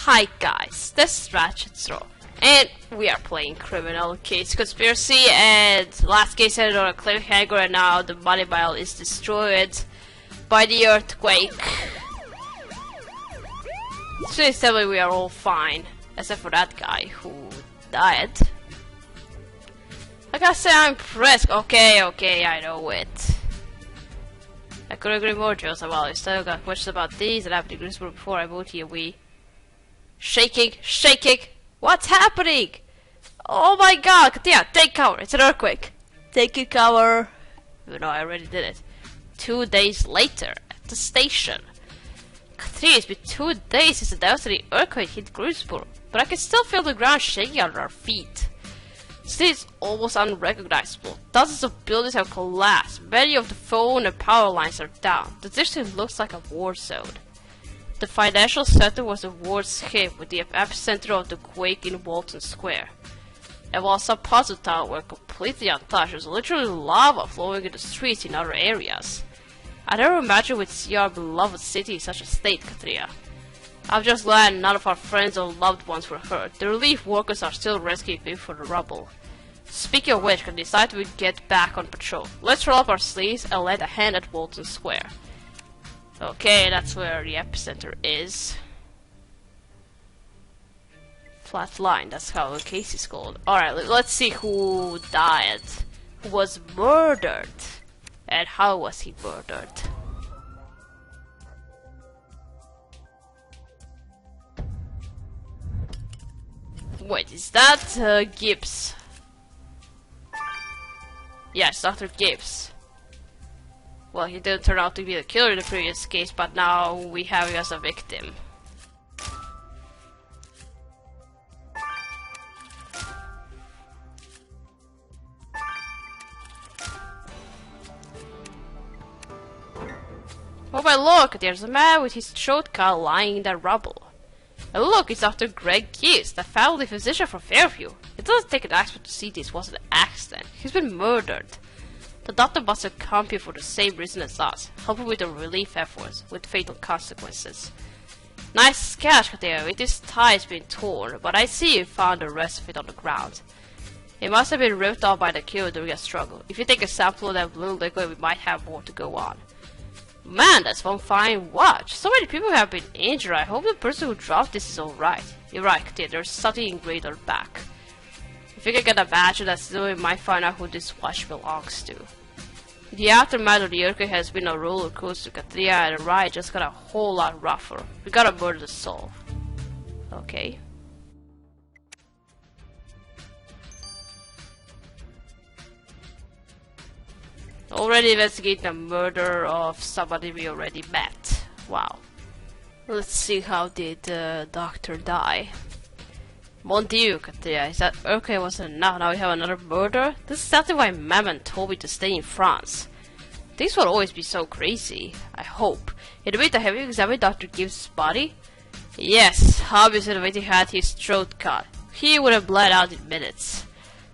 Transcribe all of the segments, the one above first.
Hi guys, this is Ratchet's and we are playing Criminal Case Conspiracy, and last case ended on a cliffhanger, and now the money pile is destroyed by the earthquake. So please tell me we are all fine, except for that guy who died. I gotta say I'm impressed. Okay, I know it. I couldn't agree more, Joseph. Well, I still got questions about these and I have degrees before I moved here. We shaking. What's happening? Oh my god, Katia, take cover. It's an earthquake. Take your cover. You know, I already did it. 2 days later, at the station. Katia, it's been 2 days since the devastating earthquake hit Greensboro, but I can still feel the ground shaking under our feet. The city is almost unrecognizable. Dozens of buildings have collapsed. Many of the phone and power lines are down. The district looks like a war zone. The financial center was the worst hit, with the epicenter of the quake in Walton Square. And while some parts of town were completely untouched, there was literally lava flowing in the streets in other areas. I never imagined we'd see our beloved city in such a state, Katria. I'm just glad none of our friends or loved ones were hurt. The relief workers are still rescuing people from the rubble. Speaking of which, I decided we'd get back on patrol. Let's roll up our sleeves and lend a hand at Walton Square. Okay, that's where the epicenter is. Flatline, that's how the case is called. Alright, let's see who died. Who was murdered. And how was he murdered? Wait, is that Gibbs? Yes, Dr. Gibbs. Well, he didn't turn out to be the killer in the previous case, but now we have him as a victim. Oh my look, there's a man with his throat cut lying in the rubble. And look, it's Dr. Greg Gibbs, the family physician from Fairview. It doesn't take an expert to see this was an accident. He's been murdered. The doctor must have come here for the same reason as us, helping with the relief efforts, with fatal consequences. Nice sketch, Katia, with his thighs being torn, but I see you found the rest of it on the ground. It must have been ripped off by the killer during a struggle. If you take a sample of that blue liquid, we might have more to go on. Man, that's one fine watch. So many people have been injured. I hope the person who dropped this is alright. You're right, Katia, there's something engraved on the back. If you can get a badge of that still, we might find out who this watch belongs to. The aftermath of the earthquake has been a roller coaster, Katia, and the ride just got a whole lot rougher. We got a murder to solve. Okay. Already investigating the murder of somebody we already met. Wow. Let's see, how did the doctor die? Mon Dieu, Katia, is that okay wasn't enough? Now we have another murder? This is exactly why Mammon told me to stay in France. Things will always be so crazy. I hope. In the meantime, have you examined Dr. Gibbs' body? Yes, obviously the way he had his throat cut. He would have bled out in minutes.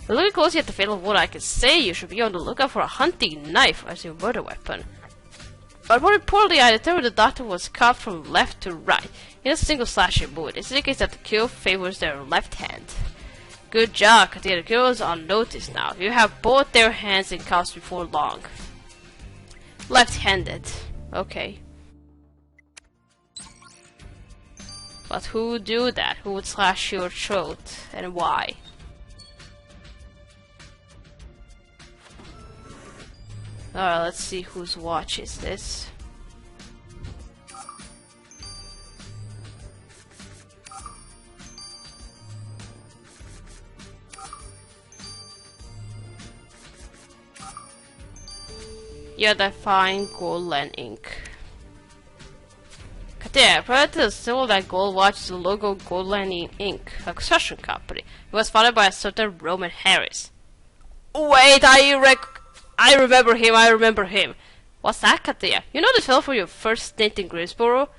But looking closely at the fatal wound, I can say you should be on the lookout for a hunting knife as your murder weapon. But more importantly, I determined the doctor was cut from left to right in a single slashing movement. This indicates that the kill favors their left hand. Good job, Katia. The kill is on notice now. You have both their hands in cuffs before long. Left-handed. Okay. But who would do that? Who would slash your throat? And why? Alright, let's see whose watch is this. Yeah, that fine gold-land ink. Katia, prior to the symbol of that gold watch is the logo Goldland Inc., a construction company. It was founded by a certain Roman Harris. Wait, I remember him. What's that, Katia? You know the fellow from your first stint in Greensboro?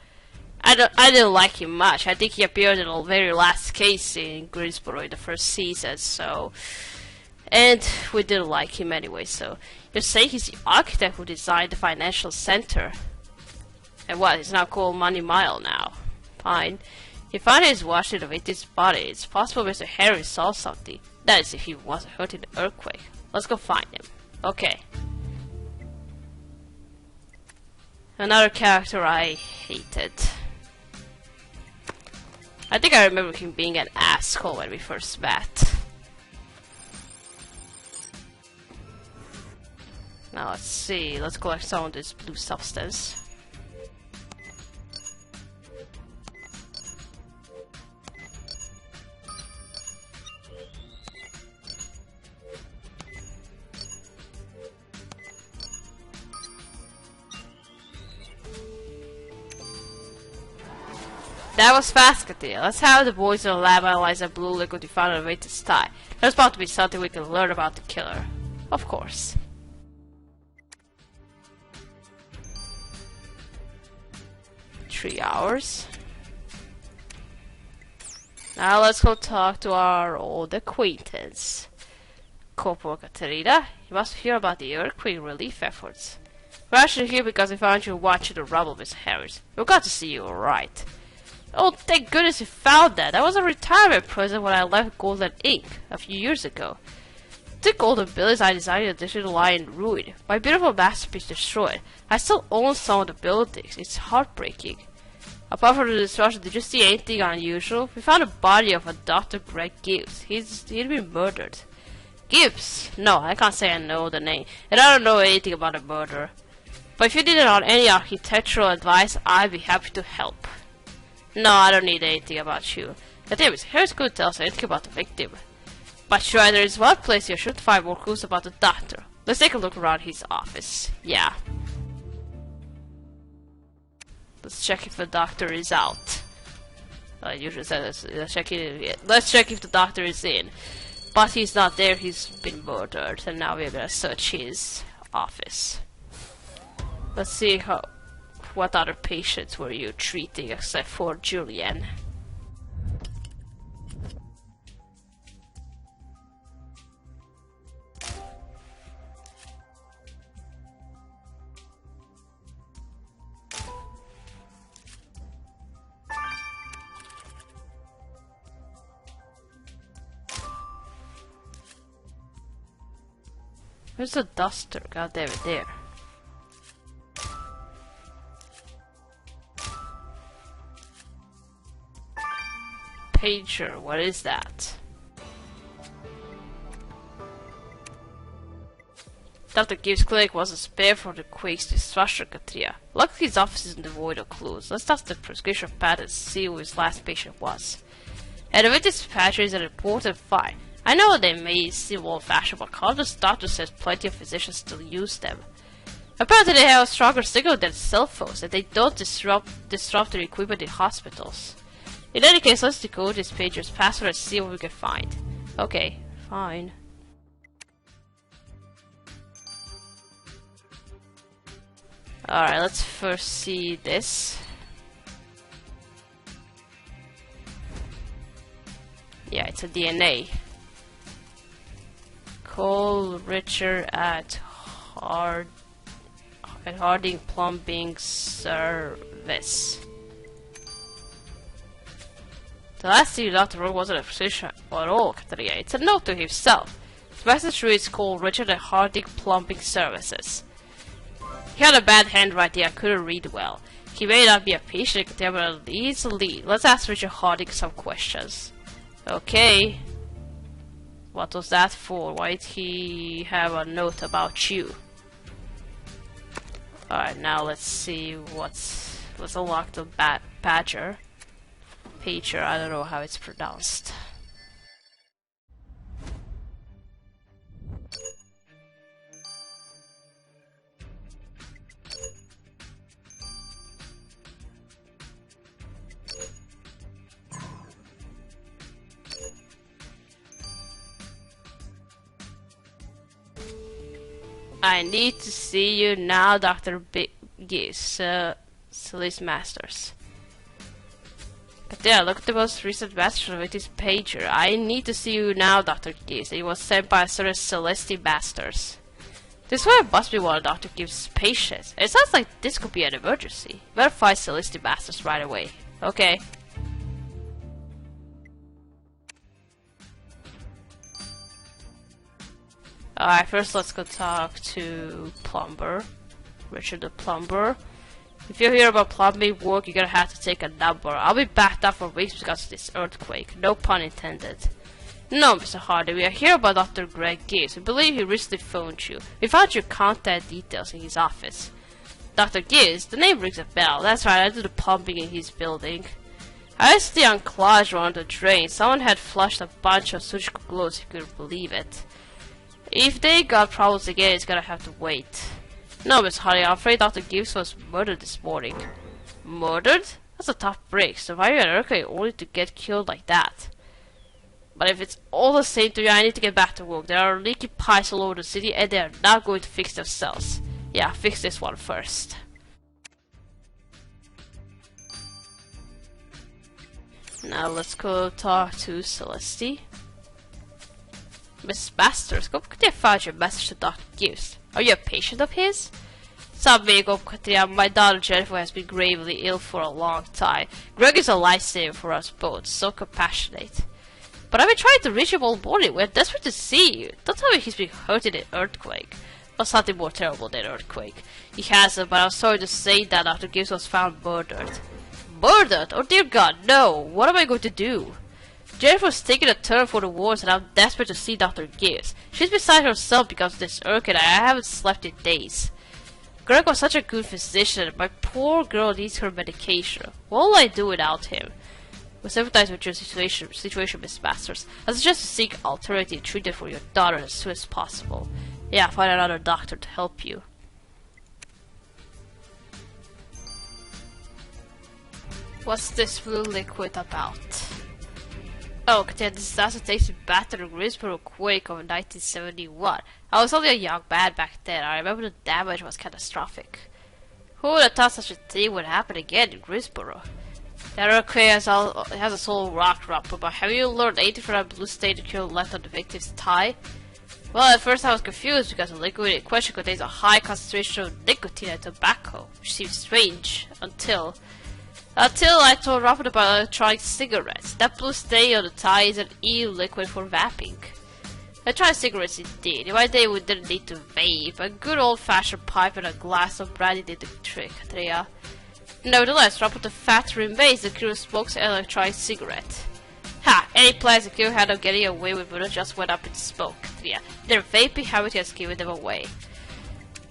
I didn't like him much. I think he appeared in the very last case in Greensboro in the first season, so... And we didn't like him anyway, so... You're saying he's the architect who designed the financial center? And what, it's now called Money Mile now. Fine. He found his watch in the victim's body. It's possible Mr. Harry saw something. That is, if he wasn't hurt in the earthquake. Let's go find him. Okay. Another character I hated. I think I remember him being an asshole when we first met. Now let's see. Let's collect some of this blue substance. That was fast, Katia. Let's have the boys in the lab analyze the blue liquid we found on the way to Sty. There's about to be something we can learn about the killer. Of course. Three hours. Now let's go talk to our old acquaintance, Corporal Katerina. You must hear about the earthquake relief efforts. We're actually here because we found you watching the rubble, Miss Harris. We're glad to see you alright. Oh, thank goodness you found that. That was a retirement present when I left Golden Ink a few years ago. The golden buildings I designed in addition to lie in ruin. My beautiful masterpiece destroyed. I still own some of the buildings. It's heartbreaking. Apart from the destruction, did you see anything unusual? We found the body of a Dr. Greg Gibbs. He'd been murdered. Gibbs? No, I can't say I know the name. And I don't know anything about the murder. But if you needed on any architectural advice, I'd be happy to help. No, I don't need anything about you. The thing is, Harris couldn't tell us anything about the victim. But sure, there is one place you should find more clues about the doctor. Let's take a look around his office. Yeah. Let's check if the doctor is out. I usually say let's check if the doctor is in. But he's not there, he's been murdered. And now we're gonna search his office. Let's see what other patients were you treating except for Julian? Where's the duster? God damn it, there. Pager, what is that? Dr. Gibbs' clinic wasn't spared for the quake's destruction, Katria. Luckily his office isn't devoid of clues. Let's test the prescription pad and see who his last patient was. And if this patch is an important find. I know they may seem old-fashioned, but countless doctors says plenty of physicians still use them. Apparently they have a stronger signal than cell phones, and they don't disrupt their equipment in hospitals. In any case, let's decode this pager's password and see what we can find. Okay, fine. Alright, let's first see this. Yeah, it's a DNA. Call Richard at Harding Plumbing Service. The last thing Dr. wrote wasn't a physician at all, Katarina. It's a note to himself. The message reads, call Richard at Harding Plumbing Services. He had a bad handwriting, I couldn't read well. He may not be a patient, but at least a lead. Let's ask Richard Harding some questions. Okay. What was that for? Why did he have a note about you? Alright, now let's see let's unlock the Pager. Pager, I don't know how it's pronounced. I need to see you now, Dr. Gibbs, Celeste Masters. But yeah, look at the most recent message with this pager. I need to see you now, Dr. Gibbs. It was sent by a certain Celeste Masters. This one must be one of Dr. Gibbs' patients. It sounds like this could be an emergency. Better find Celeste Masters right away. Okay. Alright, first let's go talk to Plumber. Richard the Plumber. If you hear about plumbing work, you're gonna have to take a number. I'll be backed up for weeks because of this earthquake. No pun intended. No, Mr. Hardy, we are here about Dr. Greg Gibbs. We believe he recently phoned you. We found your contact details in his office. Dr. Gibbs? The name rings a bell. That's right, I do the pumping in his building. I used to see unclogged around the drain. Someone had flushed a bunch of surgical gloves, if you could believe it. If they got problems again, it's gonna have to wait. No, Miss Hardy, I'm afraid Dr. Gibbs was murdered this morning. Murdered? That's a tough break. Surviving an earthquake only to get killed like that. But if it's all the same to you, I need to get back to work. There are leaky pipes all over the city and they are not going to fix themselves. Yeah, fix this one first. Now let's go talk to Celeste. Miss Masters, go quickly find your message to Dr. Gibbs. Are you a patient of his? My daughter Jennifer has been gravely ill for a long time. Greg is a lifesaver for us both, so compassionate. But I've been trying to reach him all morning. We're desperate to see you. Don't tell me he's been hurt in an earthquake. Or something more terrible than an earthquake. He hasn't, but I'm sorry to say that Dr. Gibbs was found murdered. Murdered? Oh dear God, no! What am I going to do? Jennifer's taking a turn for the worse and I'm desperate to see Dr. Gibbs. She's beside herself because of this earthquake and I haven't slept in days. Greg was such a good physician. My poor girl needs her medication. What will I do without him? We sympathize with your situation, Miss Masters. I suggest you seek alternative treatment for your daughter as soon as possible. Yeah, find another doctor to help you. What's this blue liquid about? Oh, this disaster takes me back to the Greensboro quake of 1971. I was only a young man back then. I remember the damage was catastrophic. Who would have thought such a thing would happen again in Greensboro? That earthquake has a sole rock dropper, but have you learned anything from that blue stain the killer left on the victim's thigh? Well, at first I was confused because the liquid in question contains a high concentration of nicotine and tobacco, which seems strange until I told Robert about electronic cigarettes. That blue stain on the tie is an e-liquid for vaping. Electronic cigarettes indeed. In my day we didn't need to vape. A good old-fashioned pipe and a glass of brandy did the trick, Tria. Nevertheless, Robert the Fat remains the crew smokes an electronic cigarette. Ha! Any plans the crew had of getting away with murder just went up in smoke, Tria. Their vaping habit has given them away.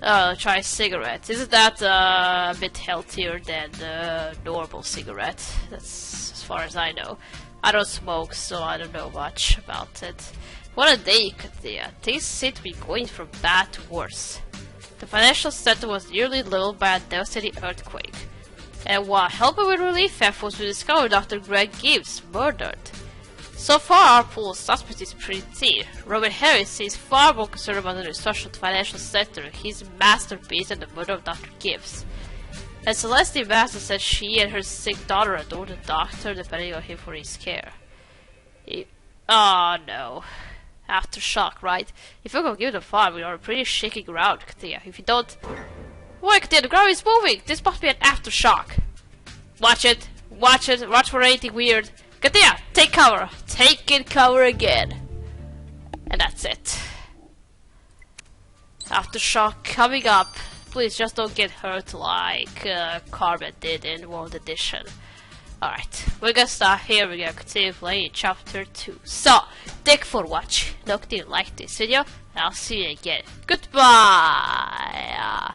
Try cigarettes. Isn't that a bit healthier than the normal cigarette? That's as far as I know. I don't smoke, so I don't know much about it. What a day, Katia. Things seem to be going from bad to worse. The financial center was nearly leveled by a devastating earthquake. And while helping with relief efforts, we discovered Dr. Greg Gibbs murdered. So far, our pool of suspects is pretty thin. Robert Harris seems far more concerned about the destruction of the financial sector, his masterpiece, than the murder of Dr. Gibbs. And Celeste Master said she and her sick daughter adored the doctor, depending on him for his care. Oh no. Aftershock, right? If you go give it a fire, we are pretty shaky ground, Katia. If you don't... Why, Katia, the ground is moving! This must be an aftershock! Watch it! Watch it! Watch for anything weird! Katia, take cover! Take it cover again! And that's it. Aftershock coming up. Please just don't get hurt like Carmen did in World Edition. Alright, we're gonna start here. We're gonna continue playing chapter 2. So, thank you for watching. Don't forget to like this video, and I'll see you again. Goodbye!